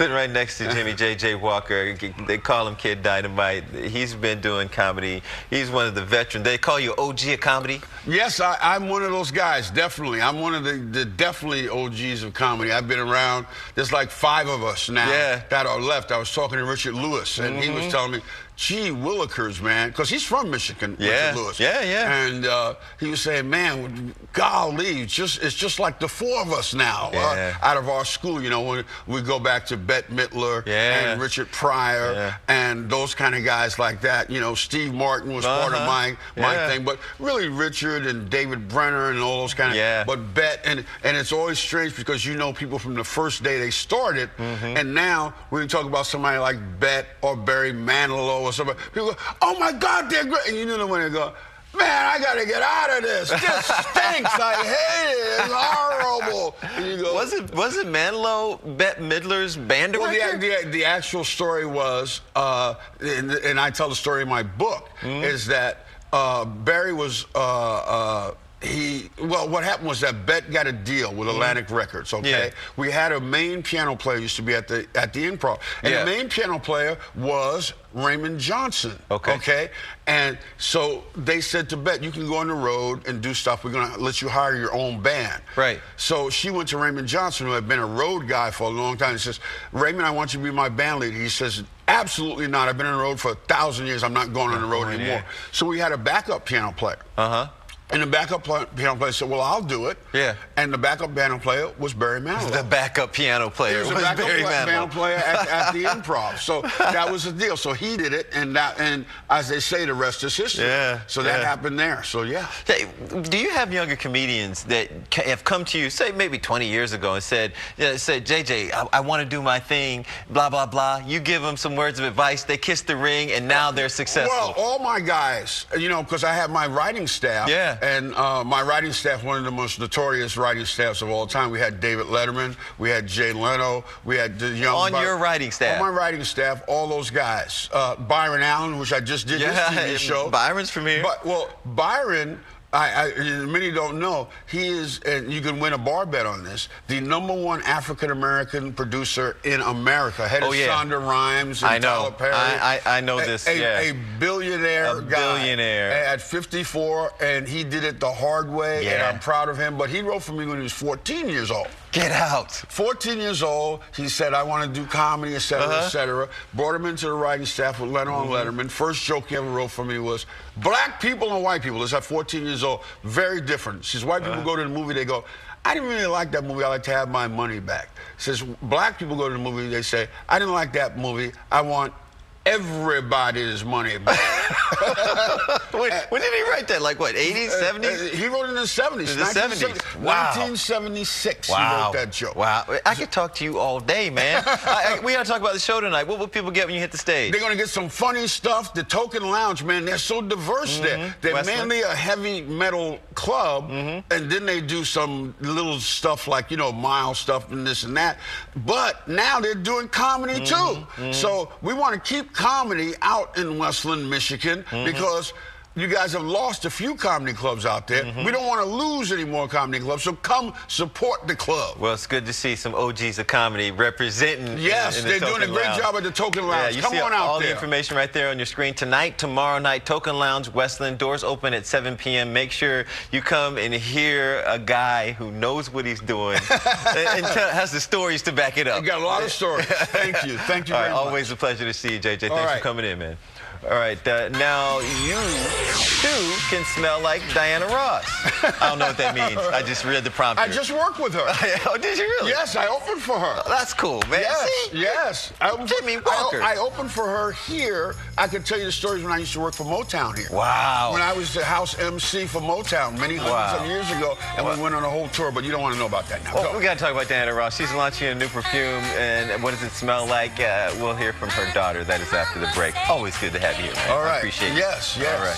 Sitting right next to Jimmy J.J. Walker. They call him Kid Dynamite. He's been doing comedy. He's one of the veterans. They call you OG of comedy? Yes, I'm one of those guys, definitely. I'm one of the definitely OGs of comedy. I've been around. There's like 5 of us now that are left. I was talking to Richard Lewis, and he was telling me, gee willikers, man, because he's from Michigan, Richard Lewis. And he was saying, man, golly, it's just like the 4 of us now out of our school. You know, when we go back to Bette Midler and Richard Pryor and those kind of guys like that. You know, Steve Martin was part of my thing, but really Richard and David Brenner and all those kind of. But Bette, and it's always strange because you know people from the first day they started, and now when you talk about somebody like Bette or Barry Manilow or somebody, people go, oh my God, they're great, and you know when they go, man, I got to get out of this. This stinks. I hate it. It's horrible. And you go, was it Manilow, Bette Midler's band director? Well, the actual story was, and I tell the story in my book, is that Barry was. Well, what happened was that Bette got a deal with Atlantic Records, okay? We had a main piano player used to be at the Improv. And the main piano player was Raymond Johnson, okay? And so they said to Bette, you can go on the road and do stuff. We're going to let you hire your own band. Right. So she went to Raymond Johnson, who had been a road guy for a long time. He says, Raymond, I want you to be my band leader. He says, absolutely not. I've been on the road for 1,000 years. I'm not going on the road anymore. So we had a backup piano player. And the backup piano player said, well, I'll do it. And the backup piano player was Barry Manilow. The backup piano player was Barry Manilow. The backup piano player at the Improv. So that was the deal. So he did it, and as they say, the rest is history. So that happened there. So Hey, do you have younger comedians that have come to you, say maybe 20 years ago, and said, JJ, I want to do my thing, blah, blah, blah. You give them some words of advice, they kiss the ring, and now they're successful. Well, all my guys, you know, because I have my writing staff. And my writing staff, one of the most notorious writing staffs of all time. We had David Letterman, we had Jay Leno, we had the young. On your writing staff? On my writing staff, all those guys. Byron Allen, which I just did his TV show. Byron's from here. Well, Byron, many don't know, he is, and you can win a bar bet on this, the #1 African-American producer in America, head of Shonda Rhimes and Tyler Perry. I know this, A billionaire guy. Billionaire. At 54, and he did it the hard way, and I'm proud of him. But he wrote for me when he was 14 years old. Get out. 14 years old, he said, I want to do comedy, et cetera, et cetera. Brought him into the writing staff with Leno and Letterman. First joke he ever wrote for me was, black people and white people. This at 14 years old. Very different. Says, white people go to the movie, they go, I didn't really like that movie. I like to have my money back. Says, black people go to the movie, they say, I didn't like that movie. I want everybody's money back. When did he write that? Like what, 80s, 70s? He wrote it in the 70s. In the 70s. Wow. 1976 he wrote that joke. Wow. I could talk to you all day, man. We got to talk about the show tonight. What will people get when you hit the stage? They're going to get some funny stuff. The Token Lounge, man, they're so diverse there. They're mainly a heavy metal club, and then they do some little stuff like, you know, mild stuff and this and that. But now they're doing comedy too. So we want to keep comedy out in Westland, Michigan, because you guys have lost a few comedy clubs out there. We don't want to lose any more comedy clubs, so come support the club. Well, it's good to see some OGs of comedy representing. Yes, they're doing a great job at the Token Lounge. You come see on out all there. The information right there on your screen. Tonight, tomorrow night, Token Lounge, Westland. Doors open at 7 p.m. Make sure you come and hear a guy who knows what he's doing and has the stories to back it up. You got a lot of stories. Thank you. Thank you very much. Always a pleasure to see you, JJ. Thanks for coming in, man. All right, now you, too, can smell like Diana Ross. I don't know what that means. I just read the prompt. I just worked with her. Oh, did you really? Yes, I opened for her. Oh, that's cool, man. Yes. Jimmy Walker. I opened for her here. I could tell you the stories when I used to work for Motown here. Wow. When I was the house MC for Motown many hundreds of years ago, and we went on a whole tour, but you don't want to know about that now. Well, we got to talk about Diana Ross. She's launching a new perfume, and what does it smell like? We'll hear from her daughter. That is after the break. Always good to have you here, man. All right. I appreciate it. Yes. All right.